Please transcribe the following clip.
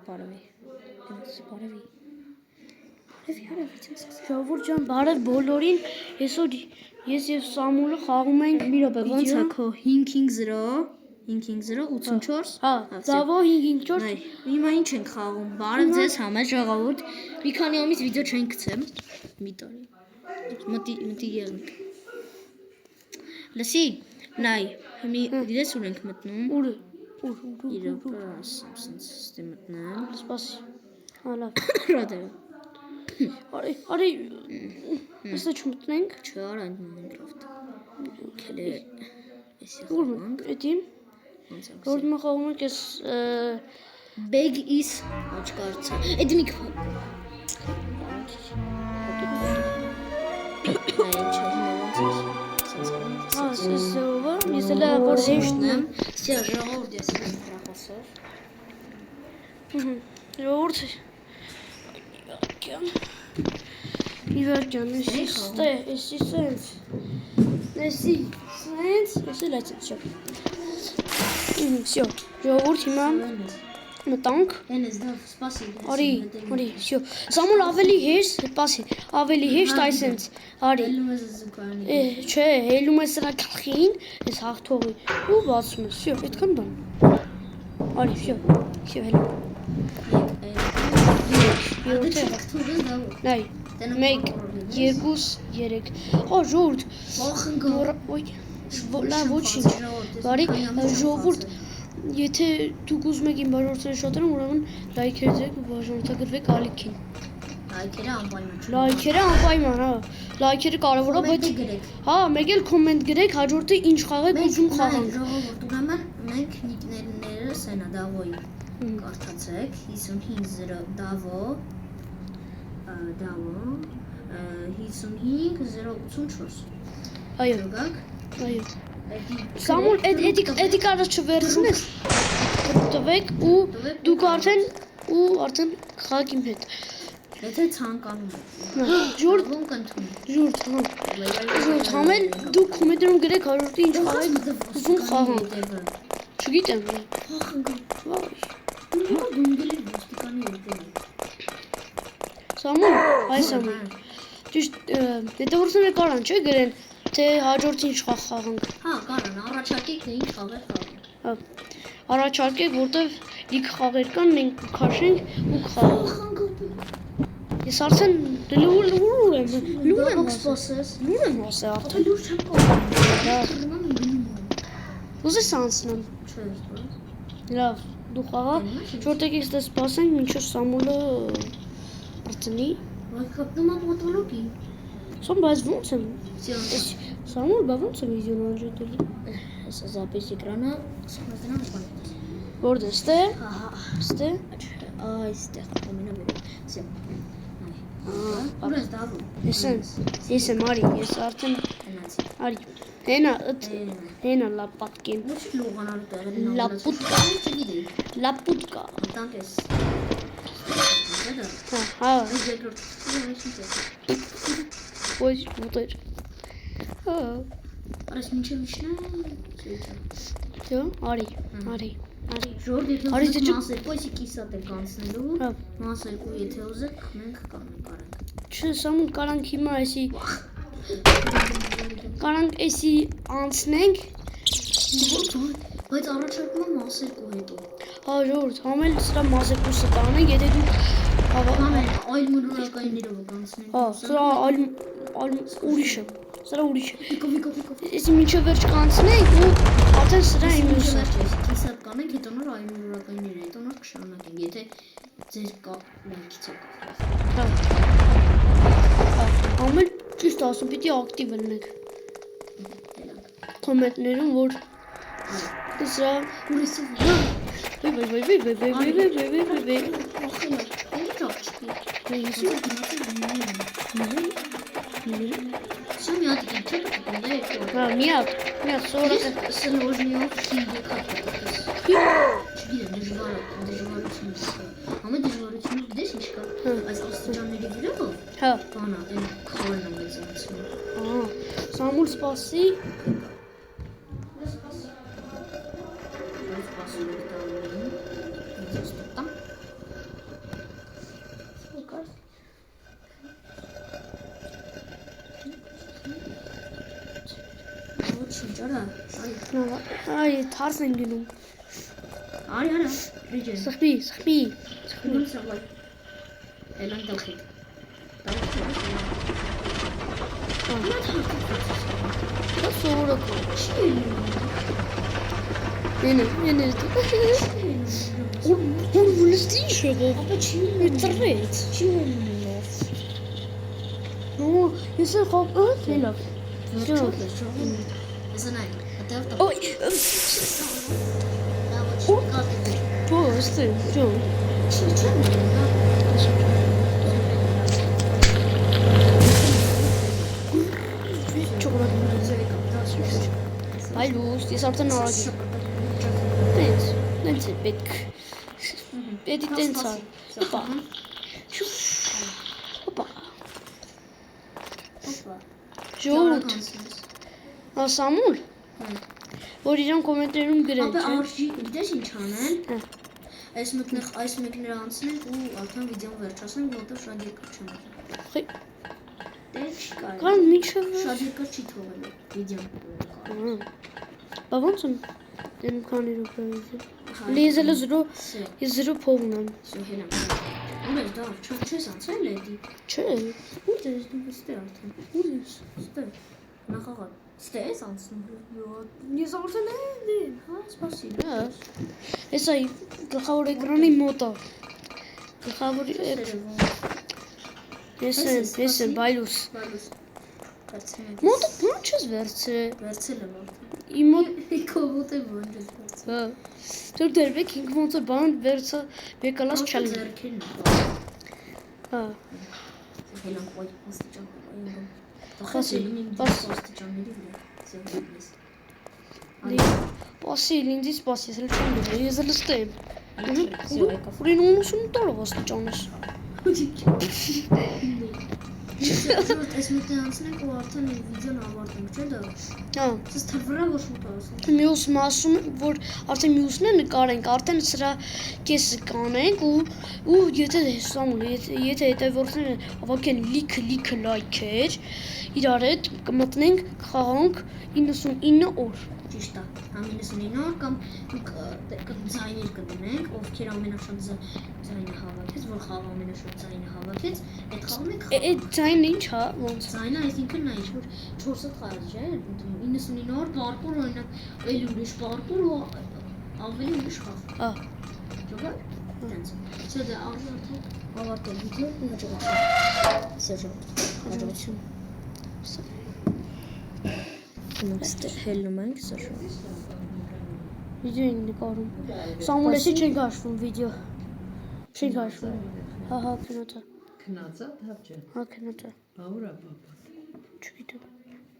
Բարևի։ Բարևի։ Ժողովուրդ ջան, բարև բոլորին։ Այսօր ես եւ Սամուելը խաղում ենք Մի րոպե, ոնց է քո 550 84։ Հա, Davo 554։ Հիմա ինչ ենք խաղում։ Բարև ձեզ համեր ժողովուրդ։ Մի քանի ամիս վիդեո չենք գցել։ Մի տարի։ Մտի եղնիկ։ Լսի, նայ, հիմի դիտես ուր ենք մտնում։ Ուր։ Իրոք, ասենց ստի մտնեմ։ Սպասի։ Հալա։ Ռադե։ Արի։ Այստեղ չմտնենք։ Չար այն Minecraft։ Քելե։ Ուր մտնենք։ Էդի։ Որ մը խաղում ենք էս Big is աչքարցա։ Էդի մի քիչ։ Ես էլ որ հեշտն եմ։ Սա ժողովուրդ ես հրախոսով։ Ժողովուրդ։ Իվերջան, էսի սենց։ Էսի սենց, էսի լացեց շա։ Всё, ժողովուրդ հիմա մտանք։ Հենես դա սպասի։ Արի, всё։ Սամուել ավելի հեշտ, սպասի, ավելի հեշտ այսենց։ Արի։ Հելում ես զուգարանի։ Չէ, հելում ես սրա գլխին, այս հաղթողի ու բացում ես։ Всё, այդքան բան։ Արի, всё, հելում։ Նայ, 1, 2, 3։ Հա, ժողովուրդ։ Ոյ, լավ ոչինչ։ Բարի, ժողովուրդ, եթե դուք ուզում եք իմ բաժանորդները շատերն, ուրեմն լայքեր դրեք ու բաժանորդագրվեք ալիքին։ Լայքերը անպայման, հա։ Լայքերը կարևոր է, բայց հա, մեկ էլ կոմենտ գրեք, հաջորդը ինչ խաղեք ուզում խաղանք։ Ժողովուրդ, ուրեմն մենք նիկներս հենա Davo-ի կարդացեք 55 Davo 55084։ Այո։ Այո։ Սամուել, էդի կարած չվերցնես։ Տվեք ու դուք արդեն խաղաք իմ հետ։ Եթե ցանկանում եք։ Ժորդ, կընդունի։ ժորդ, համել դուք կոմենտերում գրեք հաջորդը ինչ խաղեք ուզում խաղանք։ Չգիտեմ։ Սամուել, այ Սամուել։ Ճիշտ, դետևորները կարան չէ գրեն, թե հաջորդ ինչ խաղ խաղանք։ Հա, կարան, առաջարկեք թե ինչ խաղեր խաղանք։ Հա։ Առաջարկեք, որտեվ լիք խաղեր կան, մենք կքաշենք ու կխաղանք։ Ես արդեն լուր եմ սպասես։ Լուր եմ ասել արդեն։ Լուր չեմ կարող։ Ուզես անցնեմ։ Չէ, Լավ, դու խաղա, շորտեք ես դες սպասենք, մինչև Սամուելը արցնի։ Բայց կապնում եմ մոտոլոգի։ Սամ, բայց ոնց եմ։ Սամուել, բա ոնց եմ վիդեոն անջատել։ Հեսա զապիս էկրանը, սպասնամ բան։ Որտե՞ղ ստե։ Ահա, Ստե։ այստեղ ամենաբերում։ Սա։ Ուր ես Davo։ Ես եմ արի, ես արդեն Հենացի։ արի։ Հենա լապատկին։ Ոչ լողանալու տեղը։ Լապուտկա։ Չգիտեի։ Լապուտկա։ Տանք ես։ Հա։ Այս երկրորդ։ Ոյ, ուտեր։ Հա։ Արես մինչև իշնա։ Դու արի։ Ժորդ եթե Արի, ուզեք մաս երկու, այսի կիսատ եք անցնելու, Հա։ մաս երկու եթե ուզեք, մենք կարանք։ Չէ, Սամուել, կարանք հիմա էսի անցնենք։ Բայց առաջարկում եմ մաս երկու հետո։ Հա, ժողովուրդ, համել սրա մաս երկուսը կանենք, եթե դուք Այլ մուրորակայիններով կանցնենք։ Հա, սրա ուրիշ է։ Սրա ուրիշ է։ Վիկով։ Էսի մինչև վերջ կանցնենք ու արդեն սրա իմ ուսը։ Կիսատ կանենք, հետո նոր այլ մուրորակայինները, հետո նոր կշարունակենք, եթե ձեր լայքից եք։ Հա։ Համել ճիշտ ասում, պիտի ակտիվ լինեք։ Կոմենտներում, որ սրա Ուրիսը Սա մի հատ իմ չեք կպնդա երկու։ Հա, մի հատ սորը Սլոժնիով քիլի կապետես։ Չգիտեմ, դժվարություն է։ Համը դժվարությունը գիտես ինչ կա։ Այս աստիճանների վիրով Հա։ բանա, այն քարն է մեծացնում։ Ահա, Սամուել սպասի։ Արա, Այ թարս են գնում։ արա, ռիջեն։ Սխպի։ Գնում սավայ։ Էլան դալխի։ Դա սովորակ է։ Չի Ենես։ Ու վլստի շեղով։ ապա չի Մետրեց։ չի լինով։ Նո, ես խոփ լավ։ Զնայ, այդտեղ Օй, կատի։ պոստը, ջո։ Չի։ Այ լույս, ես արդեն արագ եմ։ Տենց է պետք։ Պետք տենց է։ Հոպա։ Ժողովուրդ, Սամուլ, որ իրան կոմենտներում գրեն, Ապա չէ։ արժի, գիտես ինչ անեն։ Հա։ Այս մեկները անցնենք ու արդեն վիդեոն վերջացնենք, որտեղ շատ երկար չեմ։ Դե չի կարելի։ Կան միջև։ Շատ երկար չի թողելու վիդեոն։ Բա ոնց եմ դնում քանի րոպե վիդեո։ Լեզելը 0 ես 0 փող ունեմ։ Всё, հենամ։ Ունես դա, չես անցել էդի։ Չէ։ Ու դες դու ստե արդեն։ Ու դες ստե։ Նախաղա։ Ստե ես անցնում։ Ես արդեն եմ։ Հա, սպասի։ Հա։ Էս այ գլխավոր էկրանի մոտ է։ Գլխավոր Ես եմ բայլուս։ Բայլուս։ Վերցնենք։ Մոտը բան չես վերցրել։ Վերցել եմ արդեն։ Իմ մոտ Կողոտ է ոնց ես վերցել։ հա։ Դուք դերբեք ինք ոնց է բան վերցա բեկալած չալի։ Ձերքին։ Հա։ Հելան qoy, ոստիճան qoy։ Բասի, Բաս ոստիճանների վրա։ Ձերքից։ Պասի, ինձ սպասի, ես էլ չեմ գնա, ես էլ ստեմ։ Всё, եկավ։ Ուրին 90 տարով ոստիճանս։ Այս մեկը անցնենք ու արդեն վիդեոն ավարտենք, չէ՞ դա։ Հա։ Սա թվրա ոչ շուտ ասում։ Մյուսը ասում որ արդեն մյուսն է նկարենք, արդեն սրա կեսը կանենք ու եթե Սամուլ, եթե հետևորդները հավաքեն լիքը լայքեր, իրար հետ կմտնենք խաղանք 99 օր։ Ճիշտ է։ Համ 99 օր կամ ձայներ կդնենք, ովքեր ամենաշատ ձայնը հավաքեց, որ խաղը ամենաշատ ձայնը հավաքեց, այդ խաղում ենք։ Այդ ձայնը ինչ է, ոնց։ Ձայնը այսինքն նա ինչ որ 4 հատ խաղ չէ, 99 օր պարկուր օրինակ, էլի ուրիշ պարկուր ու ավելի ուրիշ խաղ։ Հա։ Ճոգա։ Տենց։ Սա դա արդեն ավարտել վիդեո ու հաջողություն։ Սեժո։ Հաջողություն։ Ստե հելնում ենք սեժո։ Վիդեո ենք նկարում։ Սամուլեսի չենք հաշվում վիդեո։ Չենք հաշվում։ Հա, քնոց է։ Քնածա, դավ չէ։ Հա, քնոց է։ Բա ուրա բաբա։ Չգիտեմ։